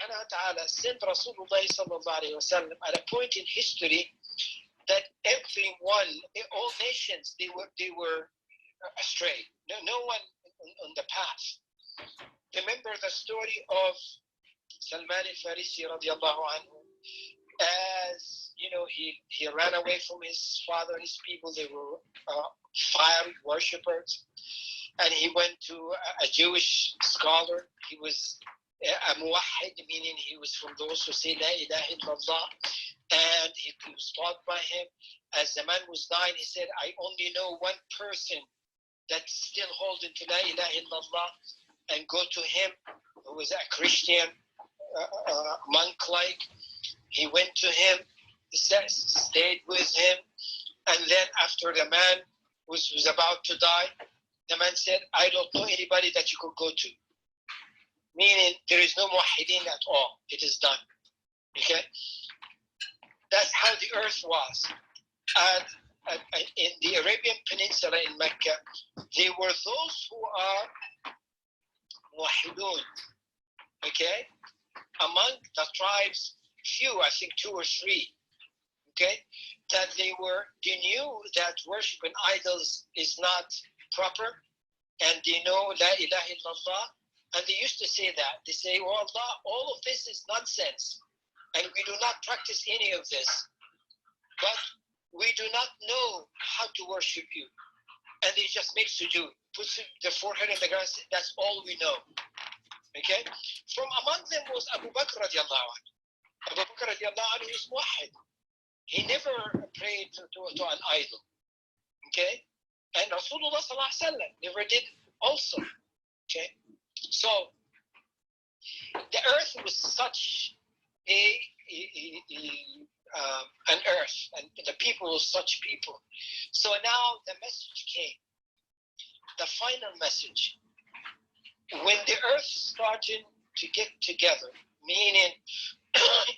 subhanahu wa ta'ala sent Rasulullah sallallahu alayhi wa sallam at a point in history that everyone, all nations, they were astray. No one on the path. Remember the story of Salman al-Farisi radiallahu anhu. As you know, he ran away from his father, his people. They were fire worshippers, and he went to a Jewish scholar. He was a muwahhid, meaning he was from those who say La ilaha illallah, and he was taught by him. As the man was dying, he said, I only know one person that's still holding to La ilaha illallah, and go to him, who was a Christian monk-like. He went to him, stayed with him, and then after the man was about to die, the man said, I don't know anybody that you could go to. Meaning there is no muwahhidin at all. It is done. Okay? That's how the earth was. And in the Arabian Peninsula in Mecca, there were those who are muwahhidun. Okay? Among the tribes, few, I think 2 or 3, okay, that they knew that worshiping idols is not proper, and they know La ilaha illallah, and they used to say that. They say, oh Allah, all of this is nonsense, and we do not practice any of this, but we do not know how to worship you. And they just make sujood, put the forehead in the ground, that's all we know. Okay? From among them was Abu Bakr radiallahu anhu. Abu Bakr radiallahu anhu is muwahhid. He never prayed to an idol. Okay? And Rasulullah sallallahu alaihi wasallam never did also. Okay? So, the earth was such an earth, and the people were such people. So now the message came. The final message. When the earth started to get together, meaning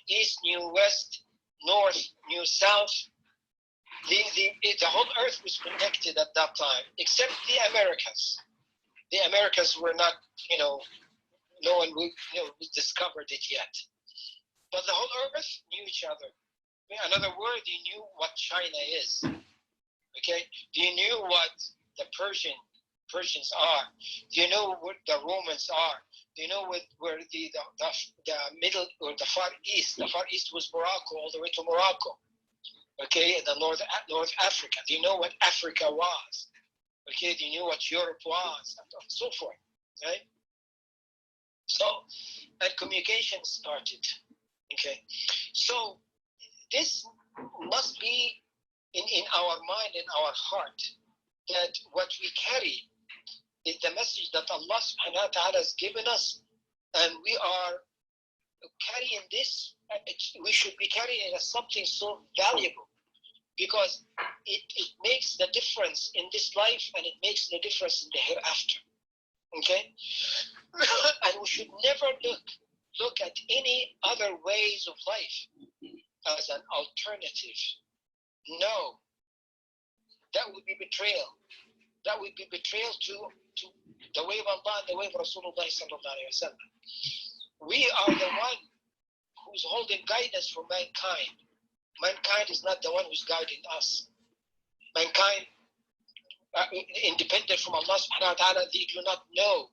east knew west, north knew south, the whole earth was connected at that time, except the Americas. The Americas were not, no one discovered it yet. But the whole earth knew each other. In another word, they knew what China is. Okay? They knew what the Persians are. They know what the Romans are. They know where the middle or the Far East. The Far East was Morocco, all the way to Morocco. Okay, and the North Africa. They know what Africa was. Okay, they knew what Europe was, and so forth. Right? So, and communication started. Okay, so this must be in our mind, in our heart, that what we carry is the message that Allah subhanahu wa ta'ala has given us, and we are carrying this. We should be carrying it as something so valuable, because it makes the difference in this life, and it makes the difference in the hereafter. Okay? And we should never look at any other ways of life as an alternative. No. That would be betrayal. That would be betrayal to the way of Allah and the way of Rasulullah sallallahu alaihi wasallam. We are the one who's holding guidance for mankind. Mankind is not the one who's guiding us. Mankind, independent from Allah subhanahu wa ta'ala, they do not know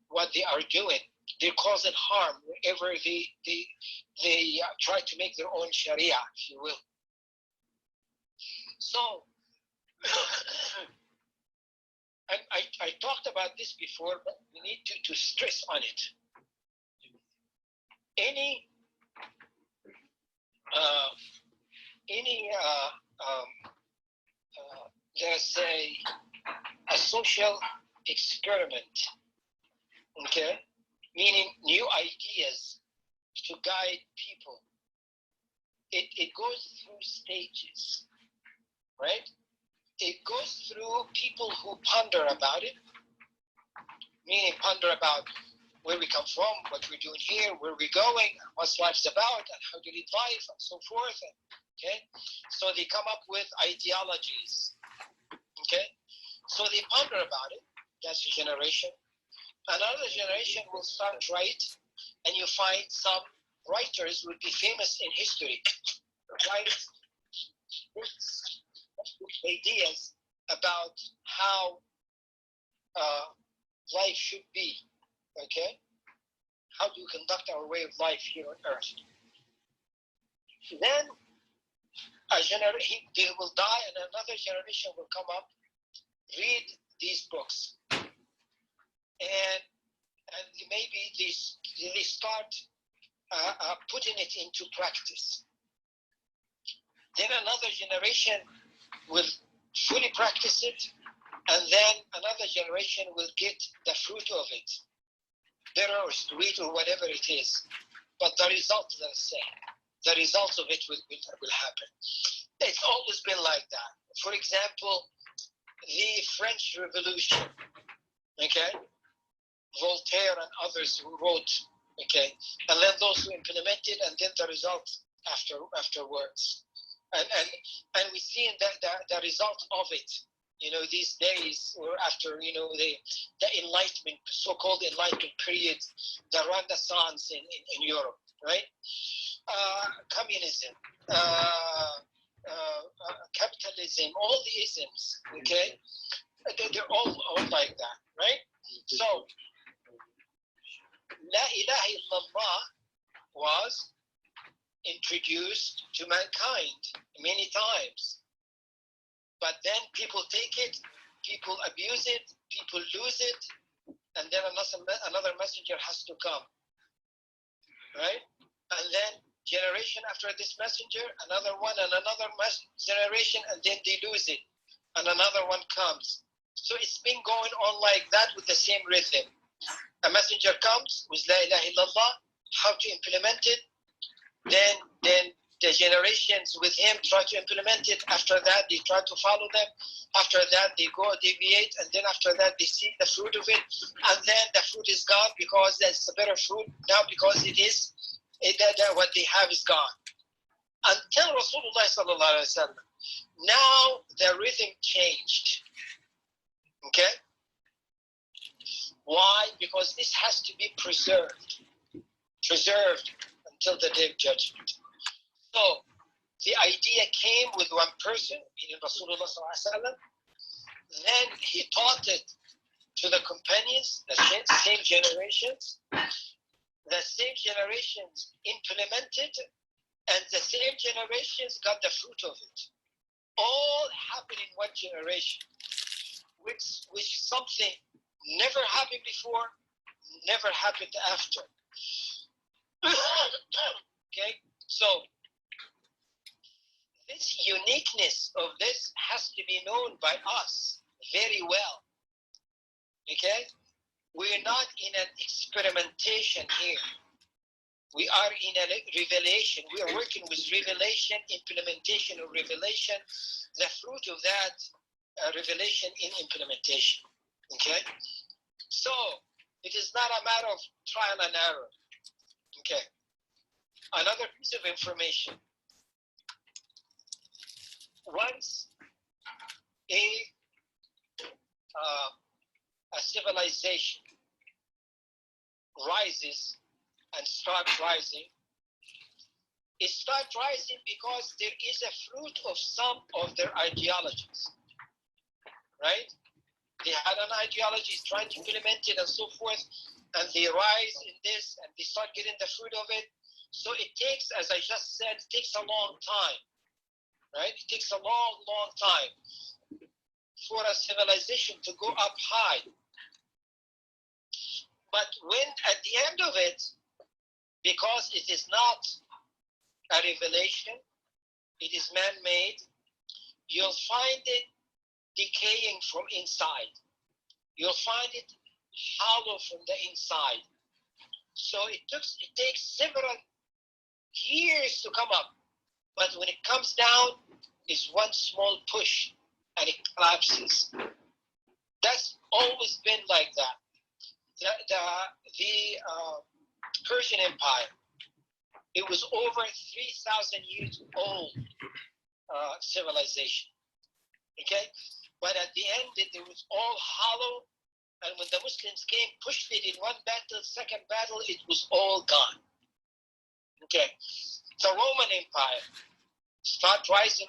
what they are doing. They're causing harm wherever they try to make their own sharia, if you will. So, and I talked about this before, but we need to stress on it. Any let's say a social experiment, okay, meaning new ideas to guide people. It goes through stages, right? It goes through people who ponder about it, meaning ponder about where we come from, what we're doing here, where we're going, what life's about, and how to live life, and so forth. Okay, so they come up with ideologies. Okay, so they ponder about it. That's a generation. Another generation will start right, and you find some writers would be famous in history, write ideas about how life should be. Okay, how do we conduct our way of life here on Earth? Then they will die, and another generation will come up, read these books, and maybe they start putting it into practice. Then another generation will fully practice it, and then another generation will get the fruit of it, bitter or sweet or whatever it is, but the result is the same. The results of it will happen. It's always been like that. For example, the French Revolution, okay? Voltaire and others who wrote, okay? And then those who implemented, and then the result afterwards. And we see the result of it, these days, or after, the Enlightenment, so-called Enlightenment period, the Renaissance in Europe, right? Communism, capitalism, all the isms, okay? They're all like that, right? So, La ilaha illallah was introduced to mankind many times. But then people take it, people abuse it, people lose it, and then another messenger has to come, right? And then generation after this messenger, another one, and another generation, and then they lose it, and another one comes. So it's been going on like that with the same rhythm. A messenger comes with La ilaha illallah, how to implement it, then the generations with him try to implement it. After that, they try to follow them. After that, they go deviate, and then after that, they see the fruit of it, and then the fruit is gone because that's a better fruit now, because what they have is gone. Until Rasulullah sallallahu alaihi wasallam. Now the rhythm changed. Okay? Why? Because this has to be preserved until the day of judgment. So the idea came with one person, meaning Rasulullah sallallahu alaihi wasallam. Then he taught it to the companions, the same generations. The same generations implemented, and the same generations got the fruit of it. All happened in one generation, which something never happened before, never happened after. Okay, so this uniqueness of this has to be known by us very well. Okay, we're not in an experimentation here. We are in a revelation. We are working with revelation, implementation of revelation, the fruit of that revelation in implementation. Okay? So, it is not a matter of trial and error. Okay. Another piece of information. Once a civilization rises and starts rising, it starts rising because there is a fruit of some of their ideologies, right? They had an ideology, trying to implement it and so forth, and they rise in this and they start getting the fruit of it. So it takes, as I just said, it takes a long time, right? It takes a long, long time for a civilization to go up high. But when at the end of it, because it is not a revelation, it is man-made, you'll find it decaying from inside. You'll find it hollow from the inside. So it takes several years to come up. But when it comes down, it's one small push and it collapses. That's always been like that. The Persian Empire, it was over 3,000 years old civilization. Okay? But at the end, it was all hollow. And when the Muslims came, pushed it in one battle, second battle, it was all gone. Okay, the Roman Empire start rising,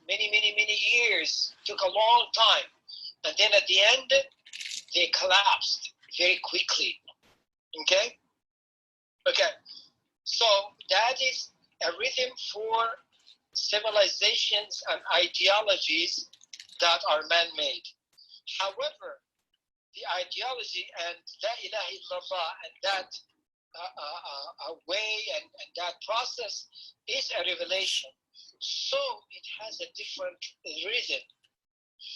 many years, took a long time. And then at the end, they collapsed very quickly. Okay? Okay, so that is a rhythm for civilizations and ideologies that are man-made. However, the ideology and La ilaha illallah and that way and that process is a revelation. So it has a different rhythm.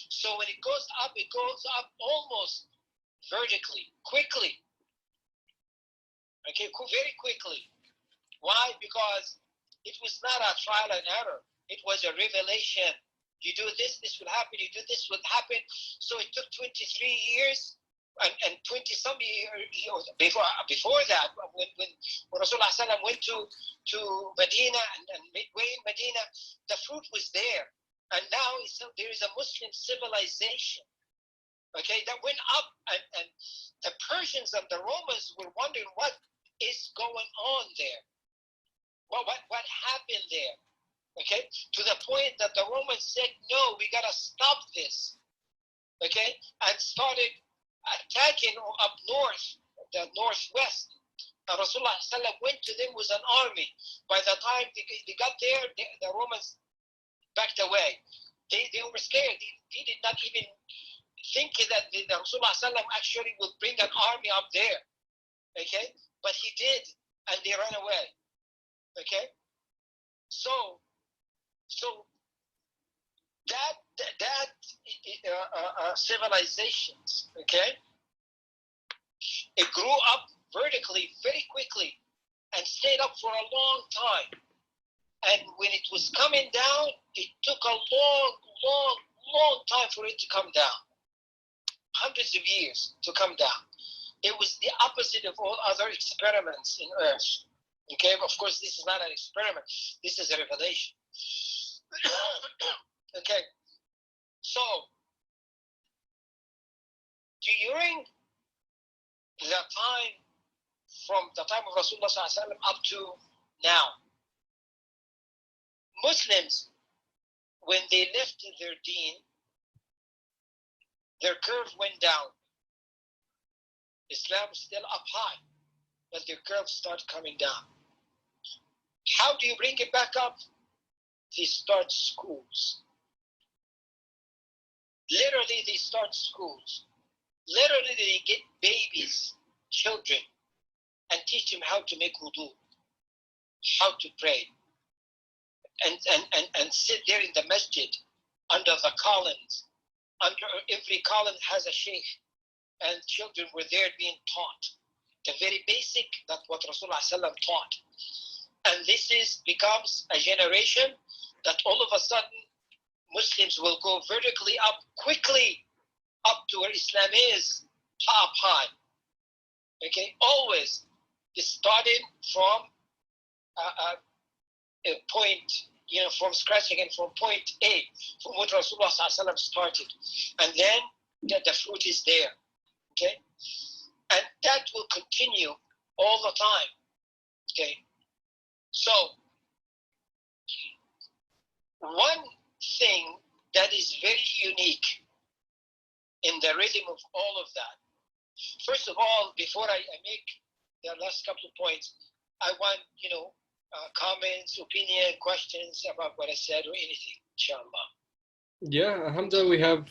So when it goes up almost vertically, quickly. Okay, very quickly. Why? Because it was not a trial and error. It was a revelation. You do this, this will happen. You do this, will happen. So it took 23 years and 20 some years before that, when Rasulullah went to Medina and midway in Medina, the fruit was there. And now there is a Muslim civilization, okay, that went up, and the Persians and the Romans were wondering what is going on there. What happened there? Okay, to the point that the Romans said, no, we gotta stop this. Okay, and started attacking up north, the northwest. And Rasulullah went to them with an army. By the time they got there, the Romans backed away. They were scared. They did not even think that the Rasulullah actually would bring an army up there. Okay, but he did, and they ran away. Okay, so that civilizations, okay, it grew up vertically very quickly and stayed up for a long time. And when it was coming down, it took a long time for it to come down. Hundreds of years to come down. It was the opposite of all other experiments in Earth. Okay, of course, this is not an experiment. This is a revelation. Okay, so during the time, from the time of Rasulullah up to now, Muslims, when they left their deen, their curve went down. Islam is still up high, but their curve started coming down. How do you bring it back up? They start schools. Literally, they start schools. Literally, they get babies, children, and teach them how to make wudu, how to pray, and sit there in the masjid under the columns. Under every column has a sheikh, and children were there being taught. The very basic, that's what Rasulullah taught. And this becomes a generation that all of a sudden Muslims will go vertically up quickly, up to where Islam is, up high. Okay, always starting from a point, from scratch again, from point A, from what Rasulullah started. And then the fruit is there. Okay, and that will continue all the time. Okay, so one thing that is very unique in the rhythm of all of that. First of all, before I make the last couple of points, I want, comments, opinion, questions about what I said or anything, inshallah. Yeah, alhamdulillah, we have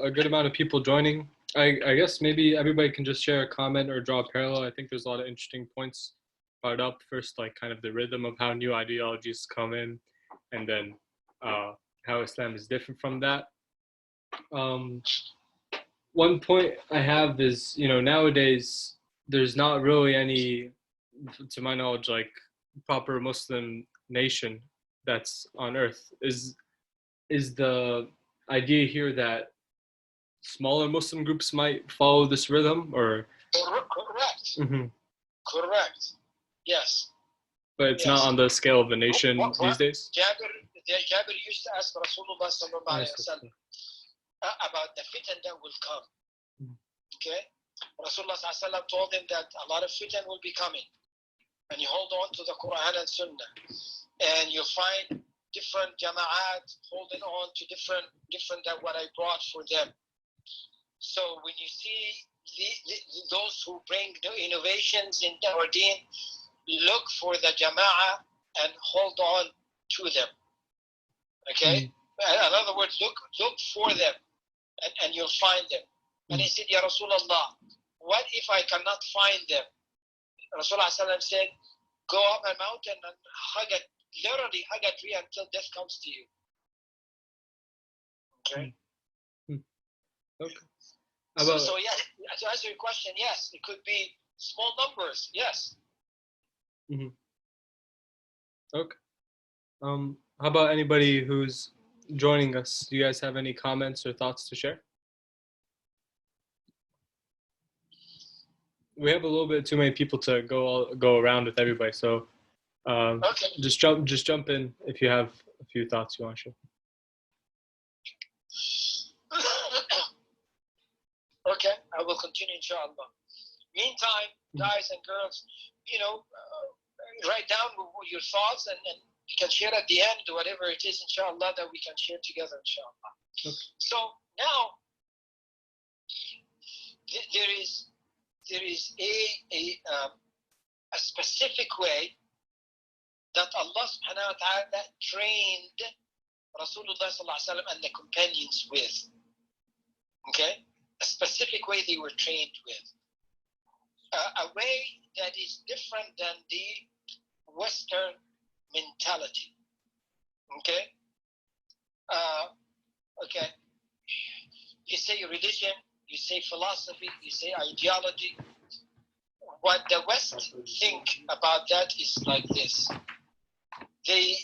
a good amount of people joining. I guess maybe everybody can just share a comment or draw a parallel. I think there's a lot of interesting points brought up. First, like kind of the rhythm of how new ideologies come in, and then how Islam is different from that. One point I have is, nowadays there's not really any, to my knowledge, like proper Muslim nation that's on earth. Is the idea here that smaller Muslim groups might follow this rhythm, or? Correct. Mm-hmm. Correct. Yes. But it's not on the scale of a nation these days? Jabir used to ask Rasulullah sallallahu alayhi wa sallam about the fitan that will come. Okay? Rasulullah sallallahu alayhi wa sallam told him that a lot of fitan will be coming. and you hold on to the Quran and Sunnah, and you find different jama'at holding on to different than what I brought for them. So when you see those who bring the innovations in our deen, look for the jama'ah and hold on to them. Okay? In other words, look for them, and you'll find them. And he said, Ya Rasulullah, what if I cannot find them? Rasulullah said, go up a mountain and literally hug a tree until death comes to you. Okay? Okay. So yeah, to answer your question, yes, it could be small numbers, yes. Mm-hmm. Okay. How about anybody who's joining us? Do you guys have any comments or thoughts to share? We have a little bit too many people to go around with everybody, so Okay. just jump in if you have a few thoughts you want to share. Okay, I will continue, inshallah. Meantime, guys and girls, write down your thoughts, and you can share at the end whatever it is, inshallah, that we can share together, inshallah. Okay. So now, there is a specific way that Allah subhanahu wa ta'ala trained Rasulullah sallallahu alaihi wasallam and the companions with. Okay? A specific way they were trained with. A way that is different than the Western mentality. Okay? Okay. You say religion, you say philosophy, you say ideology. What the West think about that is like this. They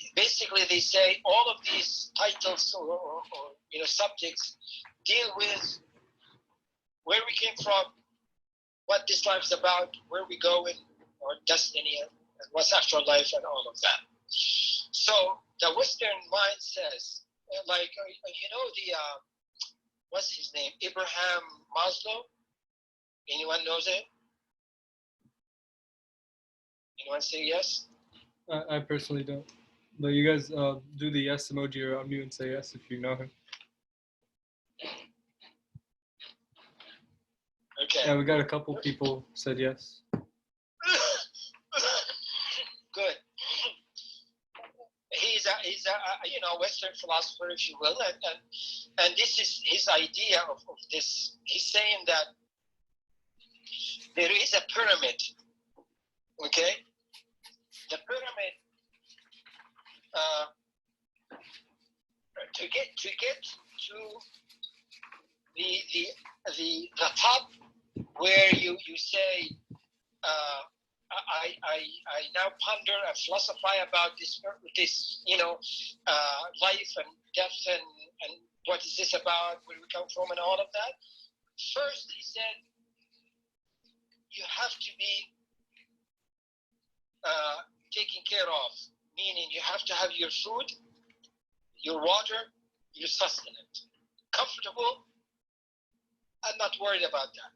say all of these titles or subjects deal with where we came from, what this life is about, where we going, or destiny, and what's actual life, and all of that. So the Western mind says, what's his name? Abraham Maslow? Anyone knows him? Anyone say yes? I personally don't. But you guys do the yes emoji or unmute and say yes if you know him. Okay. Yeah, we got a couple people said yes. Good. He's a Western philosopher, if you will, and this is his idea of this. He's saying that there is a pyramid. Okay, the pyramid. To get to the top, where you say, I now ponder and philosophize about this life and death and what is this about, where we come from, and all of that. First, he said, you have to be taken care of, meaning you have to have your food, your water, your sustenance, comfortable, and not worried about that.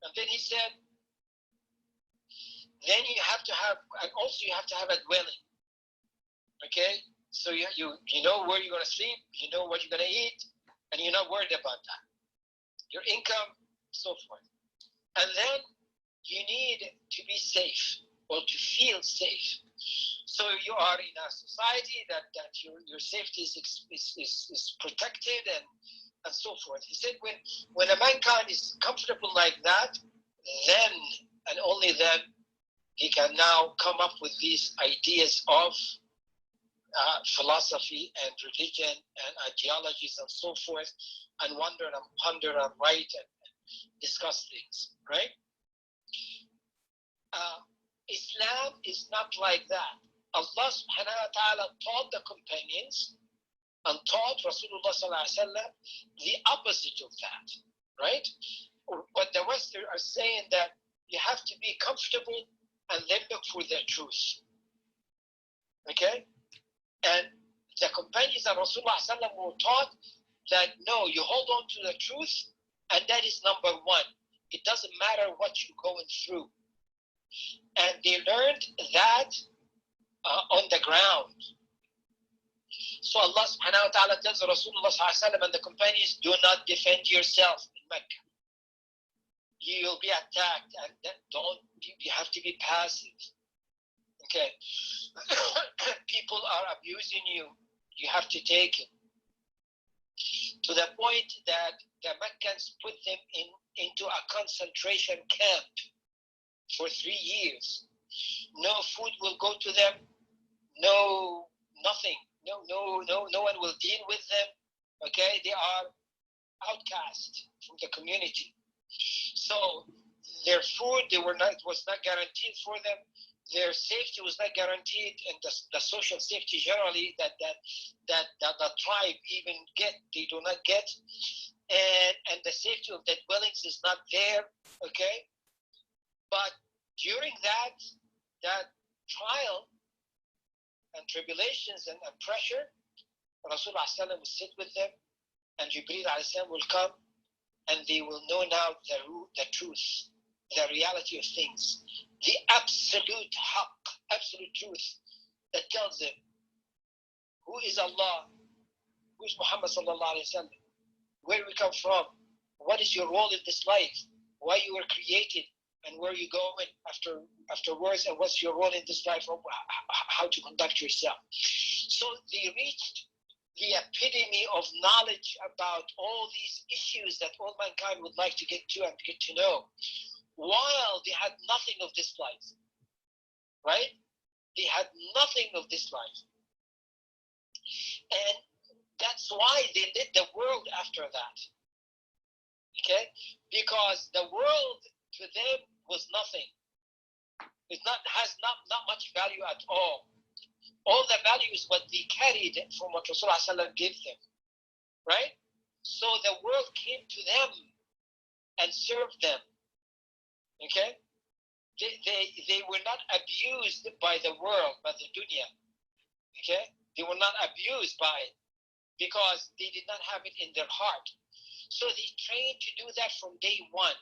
And then he said, then you have to have, and also you have to have a dwelling. Okay? So you know where you're going to sleep, you know what you're going to eat, and you're not worried about that. Your income, so forth. And then you need to be safe, or to feel safe. So you are in a society that your safety is protected and so forth. He said when a mankind is comfortable like that, then and only then he can now come up with these ideas of philosophy and religion and ideologies and so forth, and wonder and ponder and write and discuss things, right? Islam is not like that. Allah subhanahu wa ta'ala taught the companions and taught Rasulullah sallallahu alaihi wasallam the opposite of that, right? What the Western are saying, that you have to be comfortable and then look for the truth. Okay? And the companions of Rasulullah sallallahu alaihi wasallam were taught that no, you hold on to the truth, and that is number one. It doesn't matter what you're going through. And they learned that on the ground. So Allah subhanahu wa ta'ala tells Rasulullah and the companions, do not defend yourself in Mecca. You'll be attacked, and you have to be passive. Okay. People are abusing you. You have to take it. To the point that the Meccans put them into a concentration camp for 3 years. No food will go to them. No, nothing. No one will deal with them. Okay, they are outcast from the community. So their food, was not guaranteed for them. Their safety was not guaranteed, and the social safety generally that the tribe even they do not get, and the safety of the dwellings is not there. Okay, but during that trial and tribulations and pressure, Rasulullah will sit with them, and Jibreel will come, and they will know now the truth, the reality of things, the absolute haqq, absolute truth that tells them who is Allah, who is Muhammad sallallahu alaihi wasallam, where we come from, what is your role in this life, why you were created, and where you going afterwards, and what's your role in this life, how to conduct yourself. So they reached the epitome of knowledge about all these issues that all mankind would like to get to and get to know, while they had nothing of this life, right? They had nothing of this life. And that's why they lit the world after that, okay? Because the world to them was nothing. It has not much value at all. All the value is what they carried from what Rasulullah gave them, right? So the world came to them and served them, okay? They were not abused by the world, by the dunya, okay? They were not abused by it because they did not have it in their heart. So they trained to do that from day one,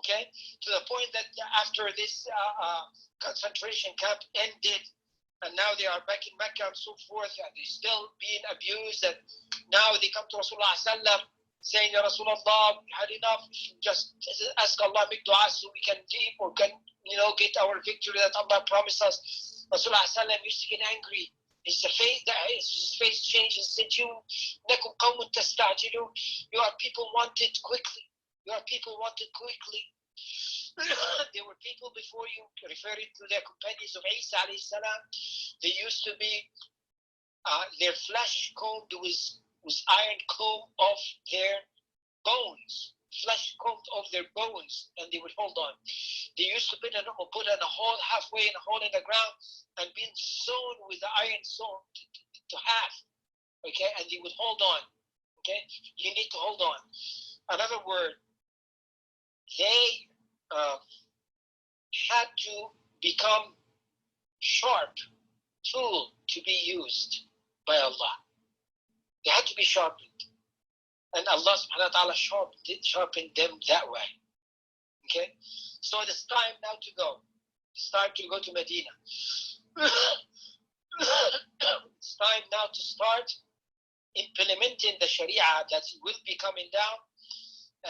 okay? To the point that after this concentration camp ended, and now they are back in Mecca and so forth, and they're still being abused. And now they come to Rasulullah saying, Ya Rasulullah, we had enough. Just ask Allah, make dua so we can leave or can, get our victory that Allah promised us. Rasulullah used to get angry. His face changed and said, you are people wanted quickly. You are people wanted quickly. There were people before you, referring to the companions of Isa alayhi salam. They used to be their flesh combed was iron comb off their bones, flesh combed off their bones, and they would hold on. They used to put in a hole halfway in a hole in the ground and being sewn with the iron sewn to half, okay, and they would hold on, okay. You need to hold on. Another word, they had to become sharp tool to be used by Allah. They had to be sharpened, and Allah subhanahu wa ta'ala sharpened them that way, okay. So it's time now to go. It's time to go to Medina. It's time now to start implementing the Sharia that will be coming down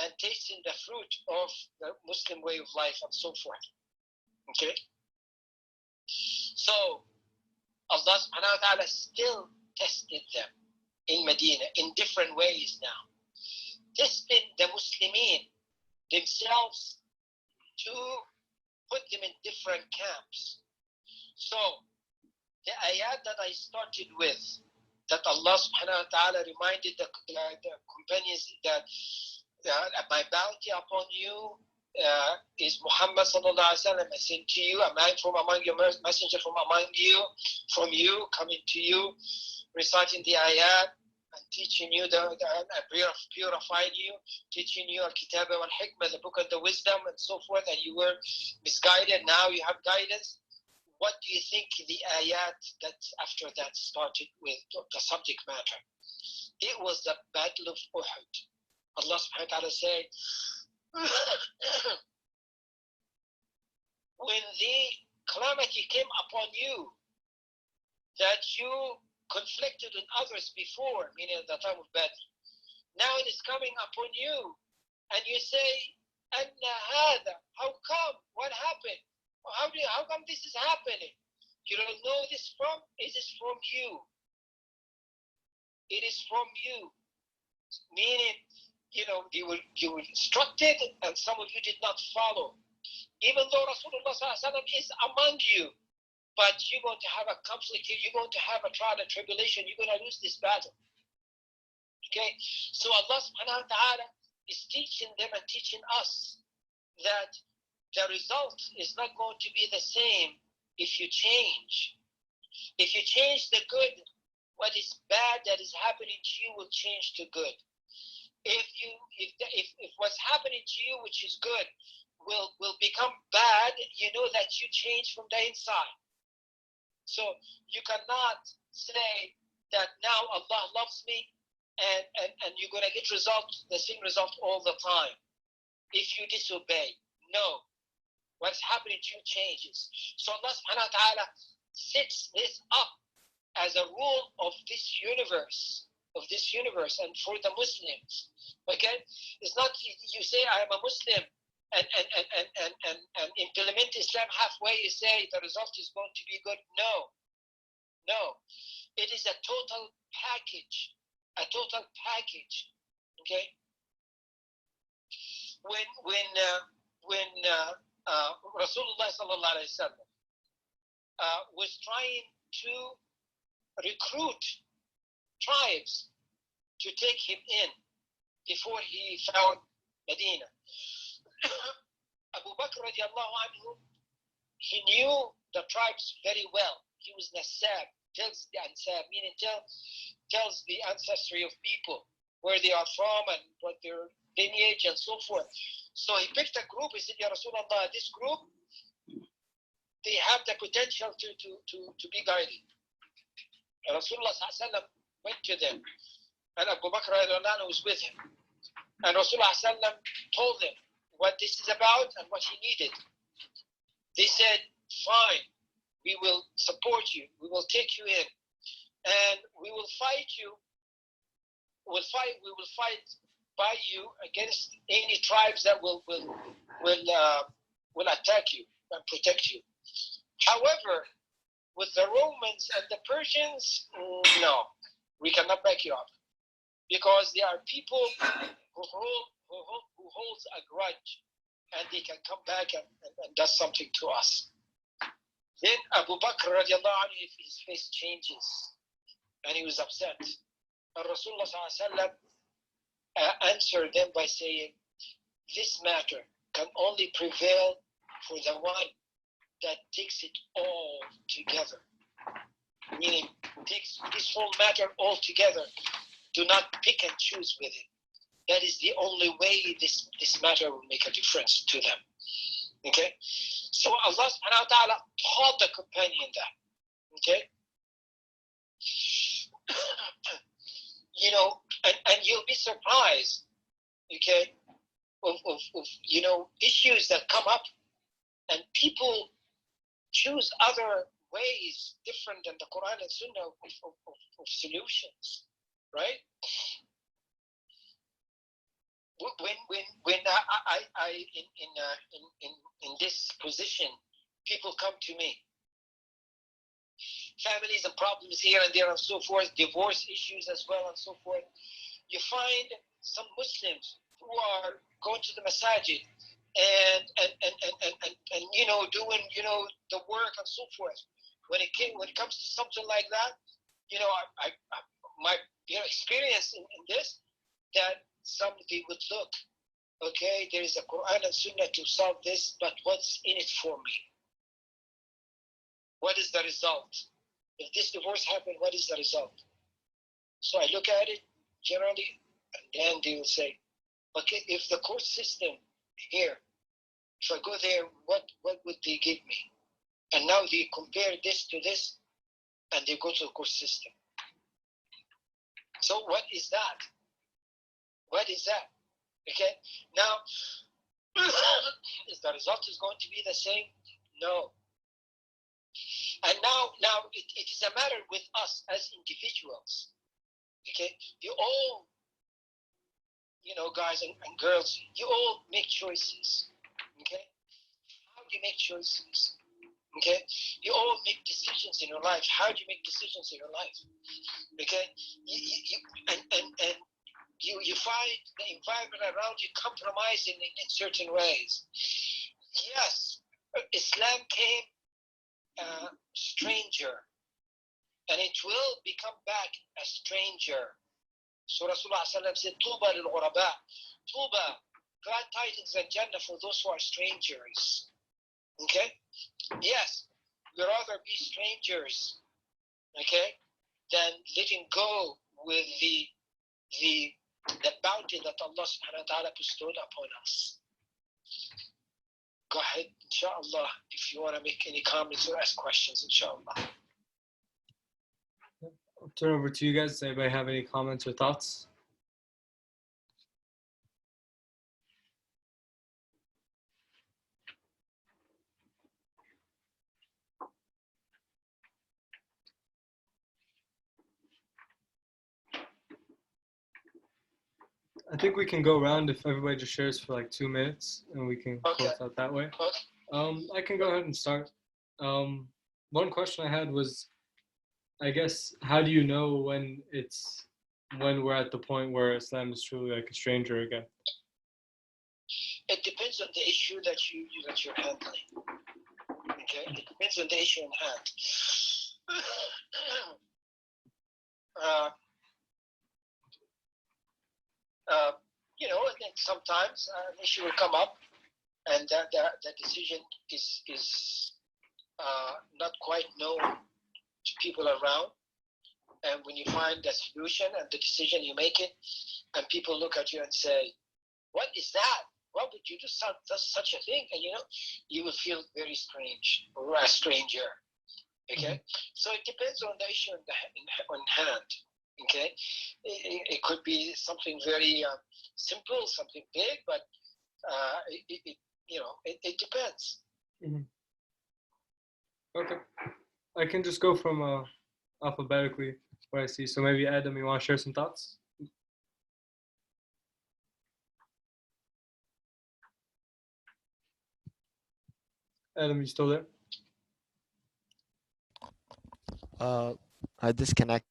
and tasting the fruit of the Muslim way of life and so forth. Okay? So Allah subhanahu wa ta'ala still tested them in Medina in different ways now. Testing the Muslimin themselves to put them in different camps. So the ayat that I started with, that Allah subhanahu wa ta'ala reminded the companions that my bounty upon you is Muhammad sallallahu alaihi wasallam. I sent to you a man from among your messenger from among you, from you, coming to you, reciting the ayat and teaching you purifying you, teaching you al-kitab wal-hikmah, the book of the wisdom and so forth, and you were misguided. Now you have guidance. What do you think the ayat that after that started with, the subject matter? It was the Battle of Uhud. Allah subhanahu wa ta'ala said, when the calamity came upon you, that you conflicted with others before, meaning at the time of Badr, now it is coming upon you, and you say, "Anna hada, how come? What happened? How come this is happening?" You don't know this from? It is from you. It is from you. Meaning, you were instructed, and some of you did not follow. Even though Rasulullah is among you, but you're going to have a conflict here, you're going to have a trial and tribulation, you're going to lose this battle. Okay? So Allah subhanahu wa ta'ala is teaching them and teaching us that the result is not going to be the same if you change. If you change the good, what is bad that is happening to you will change to good. If what's happening to you, which is good, will become bad, you know that you change from the inside. So you cannot say that now Allah loves me and you're going to get the same result all the time if you disobey. No. What's happening to you changes. So Allah subhanahu wa ta'ala sets this up as a rule of this universe, and for the Muslims. Okay? It's not you say I am a Muslim and implement Islam halfway, you say the result is going to be good. No. It is a total package. Okay? When Rasulullah sallallahu alaihi wasallam was trying to recruit tribes to take him in before he found Medina, Abu Bakr radiallahu anhu, he knew the tribes very well. He was Nasab, tells the Ansab, meaning tells the ancestry of people, where they are from and what their lineage and so forth. So he picked a group. He said, Ya Rasulullah, this group, they have the potential to be guided. And Rasulullah went to them, and Abu Bakr was with him. And Rasulullah told them what this is about and what he needed. They said, fine, we will support you, we will take you in, and we will fight you. We will fight by you against any tribes that will attack you and protect you. However, with the Romans and the Persians, no, we cannot back you up, because they are people who holds a grudge, and they can come back and does something to us. Then Abu Bakr radiallahu anhu, his face changes, and he was upset. And Rasulullah sallallahu alaihi wasallam answered them by saying, this matter can only prevail for the one that takes it all together. Meaning, takes this whole matter all together. Do not pick and choose with it. That is the only way this matter will make a difference to them. Okay? So Allah subhanahu wa ta'ala taught the companion that. Okay? And you'll be surprised, okay, of issues that come up, and people choose other ways different than the Quran and Sunnah of solutions, right? When I in this position, people come to me, families and problems here and there and so forth, divorce issues as well and so forth. You find some Muslims who are going to the masajid and doing the work and so forth. When it comes to something like that, my experience in this, that somebody would look, okay, there is a Quran and Sunnah to solve this, but what's in it for me? What is the result? If this divorce happened, what is the result? So I look at it generally, and then they will say, okay, if the court system here, if I go there, what would they give me? And now they compare this to this, and they go to the court system. So what is that? What is that? Okay, now, is the result is going to be the same? No. And now it is a matter with us as individuals. Okay, you all, guys and girls, you all make choices. Okay, how do you make choices? Okay, you all make decisions in your life. How do you make decisions in your life? Okay, and you find the environment around you compromising in certain ways. Yes, Islam came stranger, and it will become back a stranger. So Rasulullah said, Tuba lil ghuraba. Tuba, glad tidings and Jannah for those who are strangers. Okay? Yes, we'd rather be strangers, okay, than letting go with the bounty that Allah subhanahu wa ta'ala bestowed upon us. Go ahead, inshallah, if you want to make any comments or ask questions, inshallah. I'll turn over to you guys. Does anybody have any comments or thoughts? I think we can go around if everybody just shares for like 2 minutes and we can close out that way. I can go ahead and start. One question I had was, I guess, how do you know when we're at the point where Islam is truly like a stranger again? It depends on the issue that you're handling. Okay, it depends on the issue in hand. And then sometimes an issue will come up, and the decision is not quite known to people around. And when you find the solution and the decision, you make it, and people look at you and say, "What is that? Why would you do such a thing?" And you will feel very strange or a stranger. Okay, so it depends on the issue on hand. Okay, it could be something very simple, something big, but it depends. Mm-hmm. Okay, I can just go from alphabetically what I see. So maybe Adam, you want to share some thoughts? Adam, you still there? I disconnected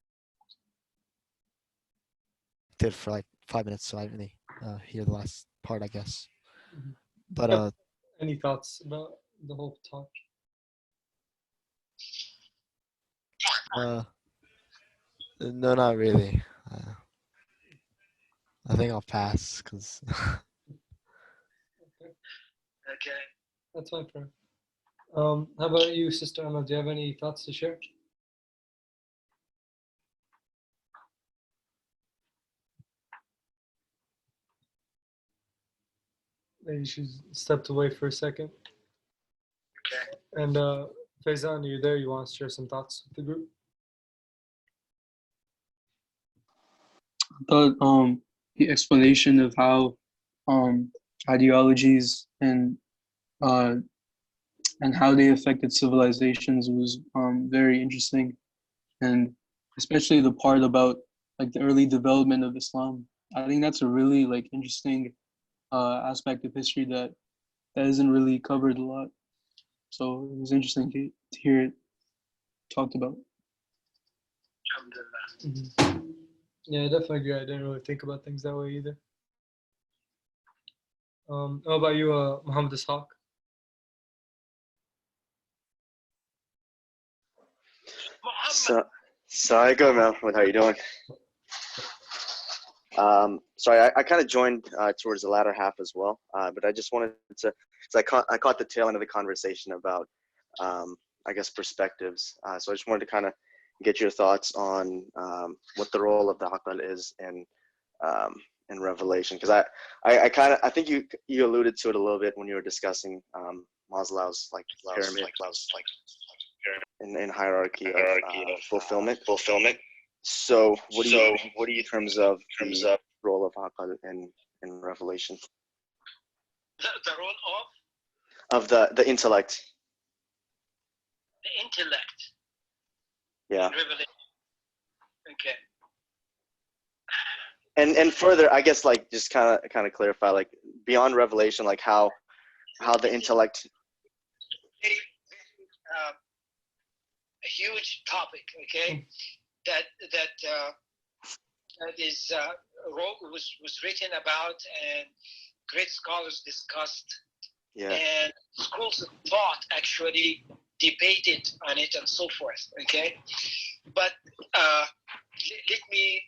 for like 5 minutes, so I didn't really hear the last part, I guess. Mm-hmm. But any thoughts about the whole talk? No, not really. I think I'll pass because. Okay. That's fine, friend. How about you, Sister Emma? Do you have any thoughts to share? Maybe she stepped away for a second. Okay. And Faizan, are you there? You want to share some thoughts with the group? I thought the explanation of how ideologies and how they affected civilizations was very interesting, and especially the part about like the early development of Islam. I think that's a really like interesting aspect of history that isn't really covered a lot. So it was interesting to hear it talked about. Mm-hmm. Yeah, I definitely agree. I didn't really think about things that way either. How about you, Muhammad Ishaq? So I go, Mahmoud. How you doing? Sorry, I kind of joined towards the latter half as well, but I just wanted to, so I caught the tail end of the conversation about, I guess, perspectives. So I just wanted to kind of get your thoughts on what the role of the aql is in Revelation, because I think you alluded to it a little bit when you were discussing Maslow's like pyramid, in hierarchy of fulfillment. So what do you in terms of the role of aql in Revelation? The role of the intellect. the intellect Yeah. in Revelation. Okay. And further, I guess, like, just kind of clarify, like, beyond Revelation, like how the intellect. Very, a huge topic. Okay, that is was written about, and great scholars discussed, Yeah. and schools of thought actually debated on it and so forth. Okay, but let me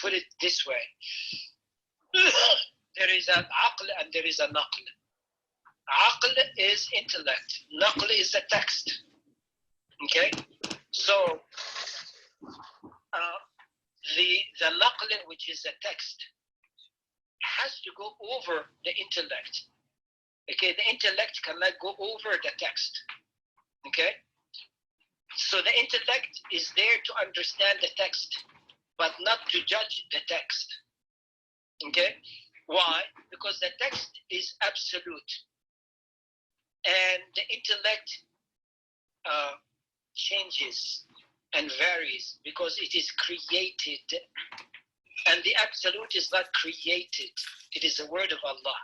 put it this way. There is an aql and there is a naql. Aql is intellect. Naql is the text. Okay, so the naql, which is the text, has to go over the intellect. Okay, the intellect cannot go over the text. Okay, so the intellect is there to understand the text, but not to judge the text. Okay, why? Because the text is absolute, and the intellect changes and varies because it is created, and the absolute is not created. It is the word of Allah.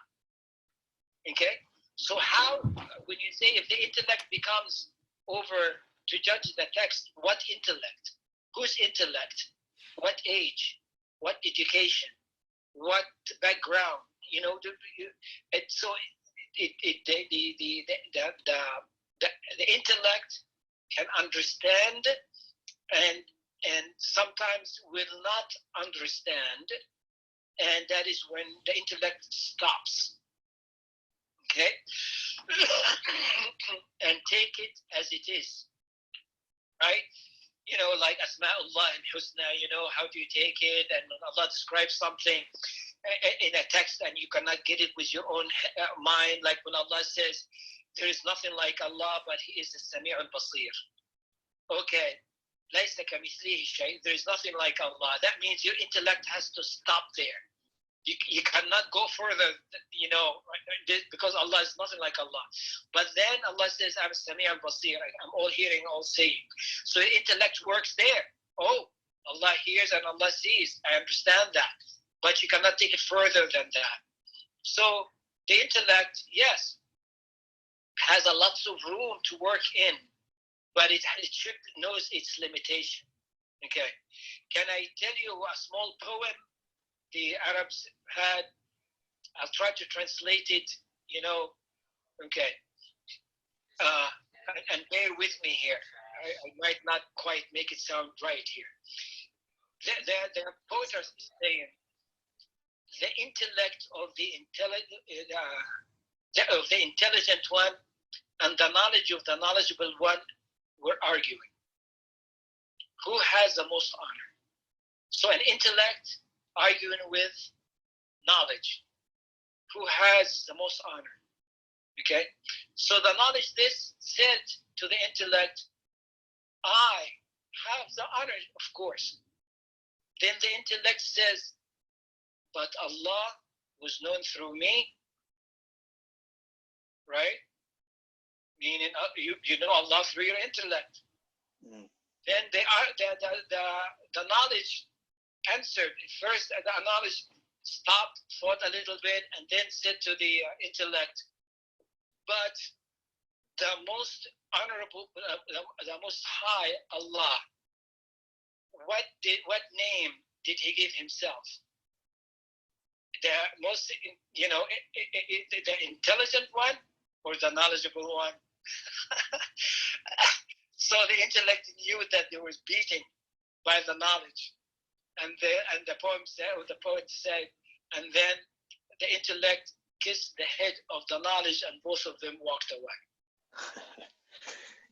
Okay, so how, when you say if the intellect becomes over to judge the text, what intellect? Whose intellect? What age? What education? What background? You know, so the intellect can understand and sometimes will not understand, and that is when the intellect stops. Okay, and take it as it is, right? You know, like Asma'ullah and Husna, you know, how do you take it? And when Allah describes something in a text and you cannot get it with your own mind, like when Allah says, there is nothing like Allah, but He is the Sami' al-Basir. Okay, لَيْسَ كَمِثْلِهِ شَيْءٍ. There is nothing like Allah. That means your intellect has to stop there. You cannot go further, you know, because Allah is nothing like Allah. But then Allah says, I'm Sami' al-Basir, I'm all hearing, all seeing. So the intellect works there. Oh, Allah hears and Allah sees. I understand that. But you cannot take it further than that. So the intellect, yes, has a lots of room to work in, but it should knows its limitation. Okay. Can I tell you a small poem the Arabs had? I'll try to translate it, you know. Okay. And bear with me here. I might not quite make it sound right here. The poet is saying, the intellect of the intelligent one and the knowledge of the knowledgeable one were arguing. Who has the most honor? So an intellect arguing with knowledge. Who has the most honor? Okay? So the knowledge this said to the intellect, I have the honor, of course. Then the intellect says, but Allah was known through me, right? Meaning you know Allah through your intellect. Mm. Then the knowledge answered. First, the knowledge stopped, thought a little bit, and then said to the intellect, but the most honorable, the most high Allah, what name did He give Himself? The most, you know, the intelligent one or the knowledgeable one? So the intellect knew that they was beaten by the knowledge. And the poem said, or the poet said, and then the intellect kissed the head of the knowledge, and both of them walked away.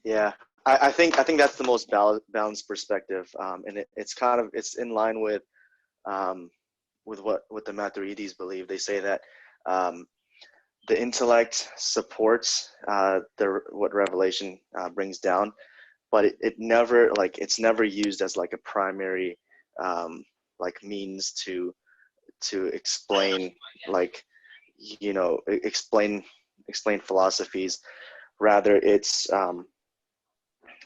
Yeah, I think that's the most balanced perspective, and it's in line with what the Maturidis believe. They say that the intellect supports what Revelation brings down, but it's never used as like a primary means to explain, like, you know, explain philosophies. Rather, it's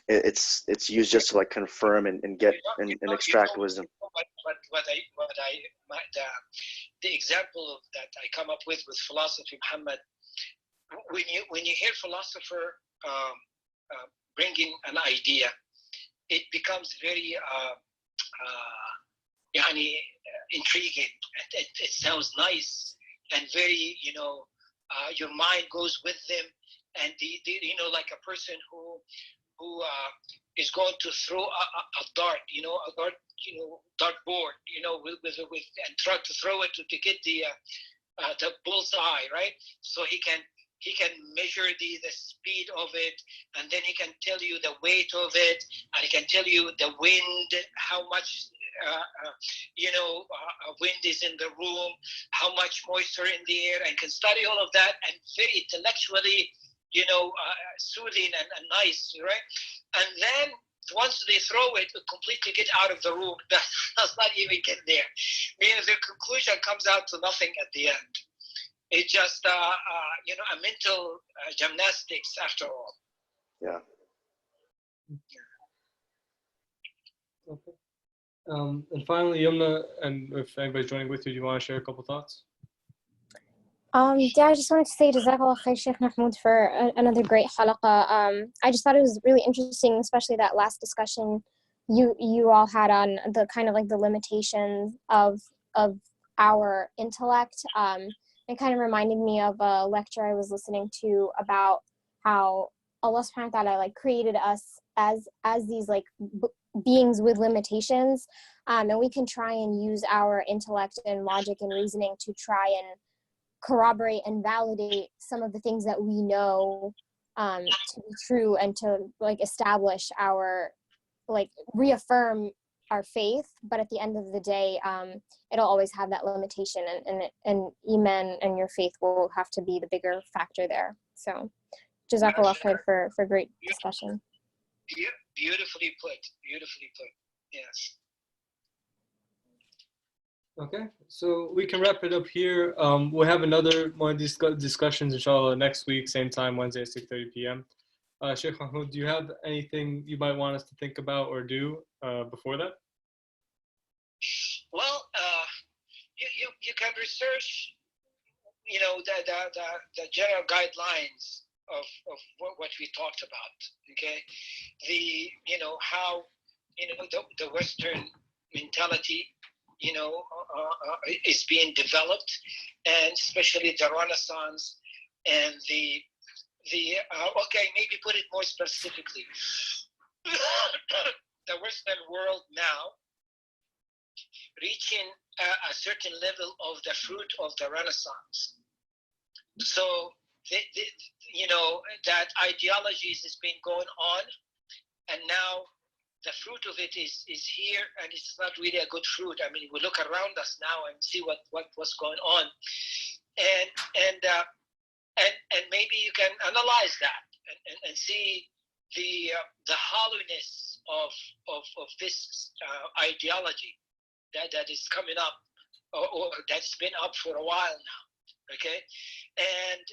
it's used just to like confirm and get and extract wisdom. The example of that I come up with philosophy, Muhammad, when you hear philosopher bringing an idea, it becomes very intriguing. It sounds nice and very, your mind goes with them, and like a person who is going to throw a dart, dart board, with and try to throw it to get the bullseye, right? So he can measure the speed of it, and then he can tell you the weight of it, and he can tell you the wind, how much wind is in the room, how much moisture in the air, and can study all of that, and very intellectually, soothing and nice, right? And then once they throw it, it completely get out of the room. Does not even get there. Meaning the conclusion comes out to nothing at the end. It's just a mental gymnastics after all. Yeah. Okay. And finally, Yumna, and if anybody's joining with you, do you want to share a couple thoughts? Yeah, I just wanted to say Jazakallah khair, Sheikh Mahmoud, for another great halaqa. I just thought it was really interesting, especially that last discussion you all had on the kind of like the limitations of our intellect. It kind of reminded me of a lecture I was listening to about how Allah subhanahu wa ta'ala like created us as these like beings with limitations, and we can try and use our intellect and logic and reasoning to try and corroborate and validate some of the things that we know to be true, and to like establish our, like reaffirm our faith. But at the end of the day, it'll always have that limitation, and iman and your faith will have to be the bigger factor there. So Jazakallah khair for great discussion. Beautifully put. Yes. Okay, so we can wrap it up here. We'll have another one of these discussions, inshallah, next week, same time, Wednesday at 6:30 p.m. Sheikh Mahmoud, do you have anything you might want us to think about or do before that? Well, you can research, the general guidelines of what we talked about. Okay, how the Western mentality is being developed, and especially the Renaissance and the okay, maybe put it more specifically, the Western world now reaching a certain level of the fruit of the Renaissance. So that ideologies has been going on, and now the fruit of it is here, and it's not really a good fruit. I mean, we look around us now and see what's going on, and maybe you can analyze that and see the hollowness of this ideology that is coming up, or that's been up for a while now. Okay, and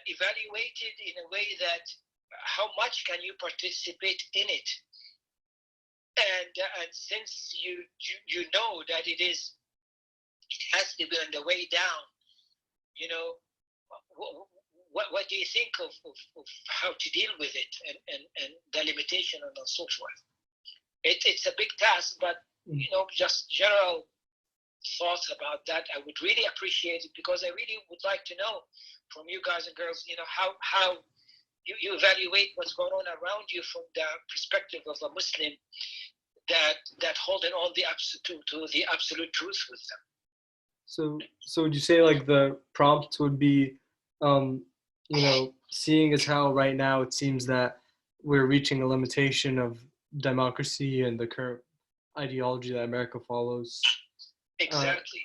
evaluate it in a way that how much can you participate in it, and since you know that it has to be on the way down, what do you think of how to deal with it, and the limitation and so forth? It's a big task, but just general thoughts about that, I would really appreciate it, because I really would like to know from you guys and girls, how you evaluate what's going on around you from the perspective of a Muslim that holding on to the absolute truth with them. So would you say like the prompt would be, seeing as how right now it seems that we're reaching a limitation of democracy and the current ideology that America follows? Exactly.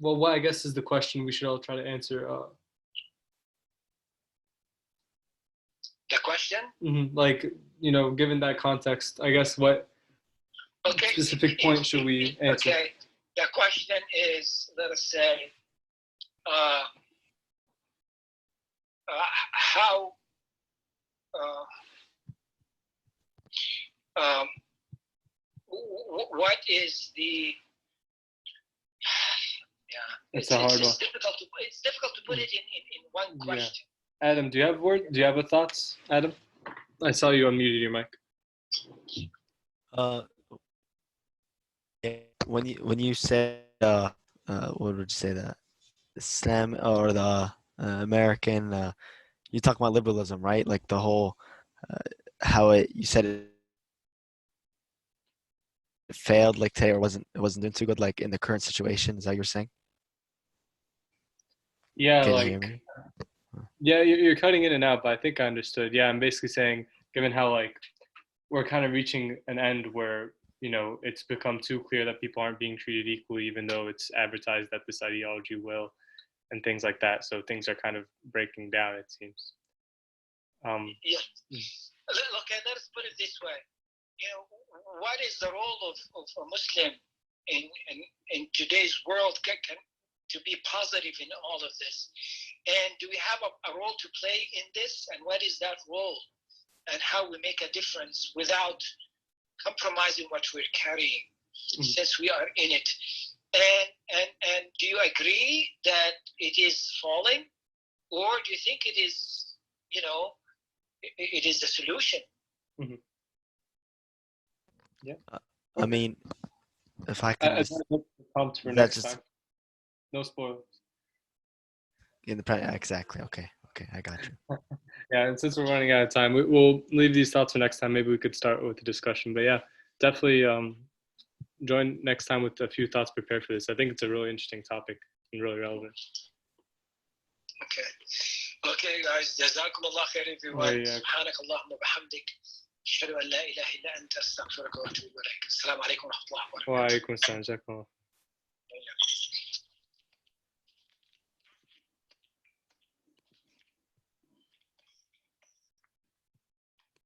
Well, what I guess is the question we should all try to answer. The question? Like, given that context, I guess what specific point should we answer? Okay, the question is, let us say, how what is the It's a hard one. It's difficult to put it in one question. Adam, do you have a thoughts? Adam, I saw you unmuted your mic. When you said what would you say, that Islam or the American, you talk about liberalism, right? Like the whole how you said it failed, like today, or it wasn't doing too good, like in the current situation. Is that what you're saying? Yeah, Can you like hear me? yeah, you're cutting in and out, but I think I understood. Yeah, I'm basically saying, given how like we're kind of reaching an end where it's become too clear that people aren't being treated equally, even though it's advertised that this ideology will, and things like that. So things are kind of breaking down, it seems. Yeah. Look, let's put it this way. What is the role of a Muslim in today's world to be positive in all of this? And do we have a role to play in this? And what is that role? And how we make a difference without compromising what we're carrying, since we are in it. And do you agree that it is falling, or do you think it is, it is the solution? Mm-hmm. Yeah. I mean, if I can prompt for that's next just time. No spoilers. Exactly. Okay, I got you. Yeah, and since we're running out of time, we'll leave these thoughts for next time. Maybe we could start with the discussion. But yeah, definitely join next time with a few thoughts prepared for this. I think it's a really interesting topic and really relevant. Okay, guys. جزاكم الله خير everyone. سبحانك اللهم وبحمدك. أشهد أن لا إله إلا أنت أستغفرك وأتوب إليك. السلام عليكم ورحمة الله وبركاته. وعليكم السلام.